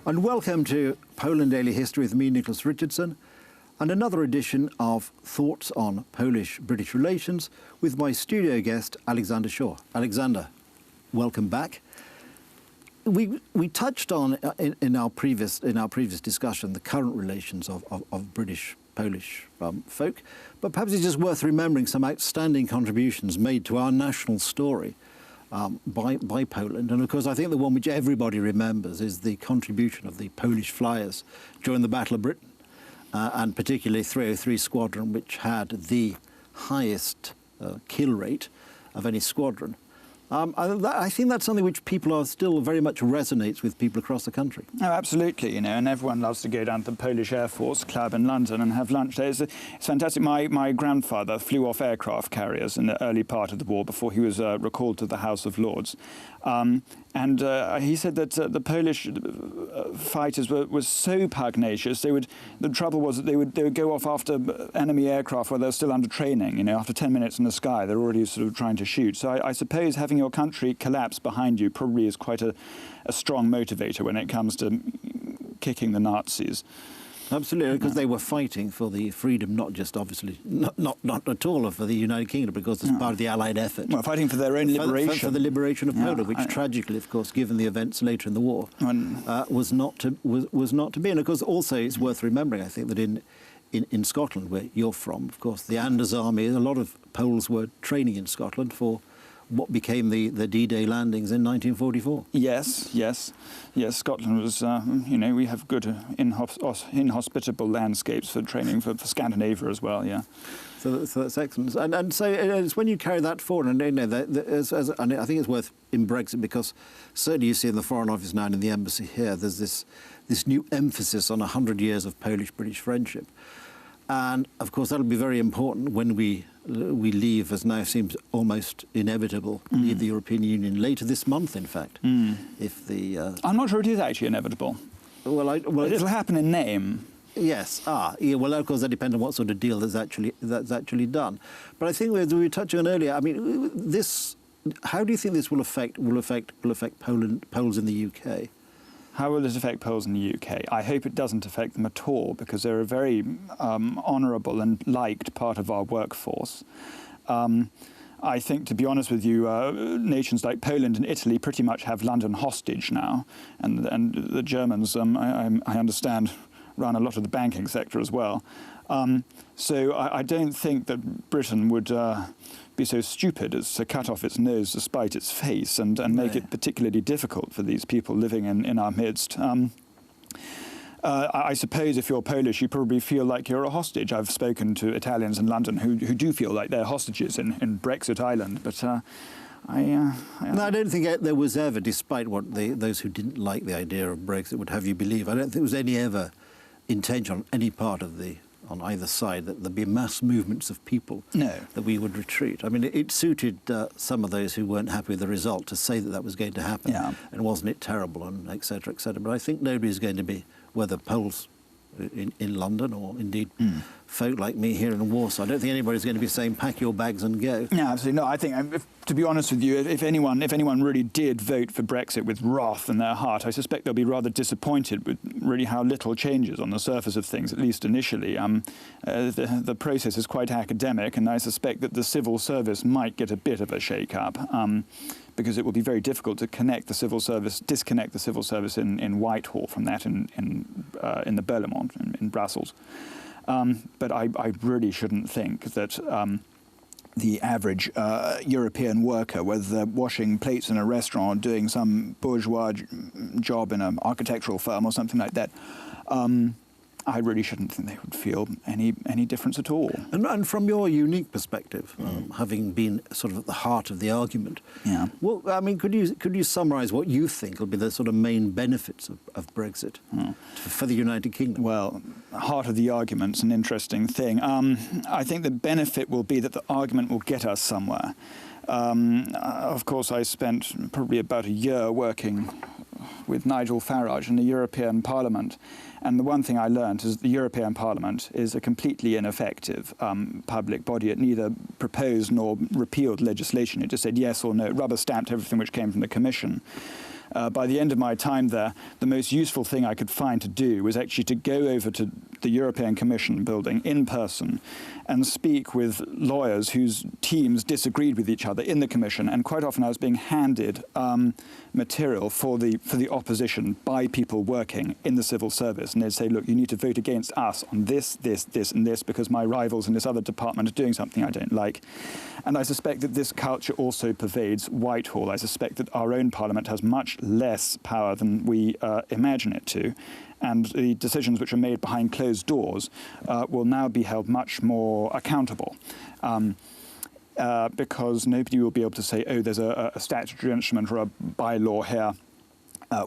And welcome to Poland Daily History with me, Nicholas Richardson, and another edition of Thoughts on Polish-British Relations with my studio guest, Alexander Shaw. Alexander, welcome back. We touched on in our previous discussion the current relations of British-Polish folk, but perhaps it's just worth remembering some outstanding contributions made to our national story by Poland. And of course, I think the one which everybody remembers is the contribution of the Polish flyers during the Battle of Britain, and particularly 303 Squadron, which had the highest kill rate of any squadron. I think that's something which people are still very much resonates with people across the country. Oh, absolutely, and everyone loves to go down to the Polish Air Force Club in London and have lunch there. It's fantastic. My grandfather flew off aircraft carriers in the early part of the war before he was recalled to the House of Lords. And he said that the Polish fighters were so pugnacious. The trouble was that they would go off after enemy aircraft while they were still under training. After 10 minutes in the sky, they're already sort of trying to shoot. So I suppose having your country collapse behind you probably is quite a strong motivator when it comes to kicking the Nazis. Absolutely, because they were fighting for the freedom, not just obviously, not at all for the United Kingdom, because it's part of the Allied effort. Well, fighting for their own liberation. For the liberation of Poland, which tragically, of course, given the events later in the war, was not to be. And of course, also it's worth remembering, I think, that in Scotland, where you're from, of course, the Anders Army, a lot of Poles were training in Scotland for what became the D-Day landings in 1944. Yes. Scotland was, we have good inhospitable landscapes for training for Scandinavia as well, yeah. So that's excellent. And so it's when you carry that forward, and and I think it's worth in Brexit, because certainly you see in the Foreign Office now and in the embassy here, there's this new emphasis on 100 years of Polish-British friendship. And of course that'll be very important when we leave, as now seems almost inevitable, leave the European Union later this month, in fact. If the I'm not sure it is actually inevitable. Well, it'll happen in name. Yes. Well, of course, that depends on what sort of deal that's actually done. But I think we were touching on earlier. I mean, how do you think this will affect Poles in the UK? How will it affect Poles in the UK? I hope it doesn't affect them at all, because they're a very honourable and liked part of our workforce. I think, to be honest with you, nations like Poland and Italy pretty much have London hostage now, and the Germans, I understand, run a lot of the banking sector as well. So I don't think that Britain would be so stupid as to cut off its nose to spite its face and make it particularly difficult for these people living in our midst. I suppose if you're Polish, you probably feel like you're a hostage. I've spoken to Italians in London who do feel like they're hostages in Brexit Island, but No, I don't think there was ever, despite what those who didn't like the idea of Brexit would have you believe, I don't think there was any ever intention on any part of on either side that there'd be mass movements of people that we would retreat. I mean, it suited some of those who weren't happy with the result to say that was going to happen, and wasn't it terrible, and et cetera, et cetera. But I think nobody's going to be, whether Poles in London or indeed folk like me here in Warsaw, I don't think anybody's going to be saying pack your bags and go. No, absolutely not. I think, to be honest with you, if anyone really did vote for Brexit with wrath in their heart, I suspect they'll be rather disappointed with really how little changes on the surface of things, at least initially. The process is quite academic, and I suspect that the civil service might get a bit of a shake-up, because it will be very difficult to disconnect the civil service in Whitehall from that in the Parlement in Brussels. But I really shouldn't think that the average European worker, whether they're washing plates in a restaurant or doing some bourgeois job in an architectural firm or something like that, I really shouldn't think they would feel any difference at all. And from your unique perspective, having been sort of at the heart of the argument, well, I mean, could you summarise what you think will be the sort of main benefits of Brexit for the United Kingdom? Well, heart of the argument's an interesting thing. I think the benefit will be that the argument will get us somewhere. Of course, I spent probably about a year working with Nigel Farage in the European Parliament. And the one thing I learned is the European Parliament is a completely ineffective public body. It neither proposed nor repealed legislation. It just said yes or no. It rubber-stamped everything which came from the Commission. By the end of my time there, the most useful thing I could find to do was actually to go over to the European Commission building in person and speak with lawyers whose teams disagreed with each other in the Commission. And quite often I was being handed material for the opposition by people working in the civil service. And they'd say, look, you need to vote against us on this, this, this, and this, because my rivals in this other department are doing something I don't like. And I suspect that this culture also pervades Whitehall. I suspect that our own Parliament has much less power than we imagine it to. And the decisions which are made behind closed doors will now be held much more accountable. Because nobody will be able to say, oh, there's a statutory instrument or a bylaw here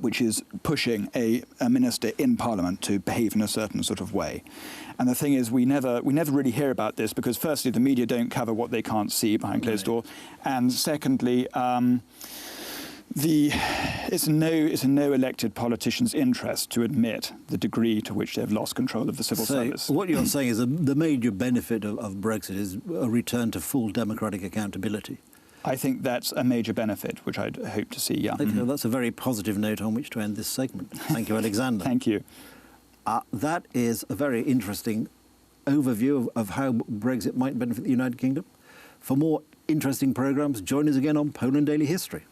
which is pushing a minister in Parliament to behave in a certain sort of way. And the thing is, we never really hear about this because, firstly, the media don't cover what they can't see behind closed doors, and secondly, it's in no elected politician's interest to admit the degree to which they've lost control of the civil service. What you're saying is the major benefit of Brexit is a return to full democratic accountability. I think that's a major benefit, which I'd hope to see, yeah. Okay, well, that's a very positive note on which to end this segment. Thank you, Alexander. Thank you. That is a very interesting overview of how Brexit might benefit the United Kingdom. For more interesting programmes, join us again on Poland Daily History.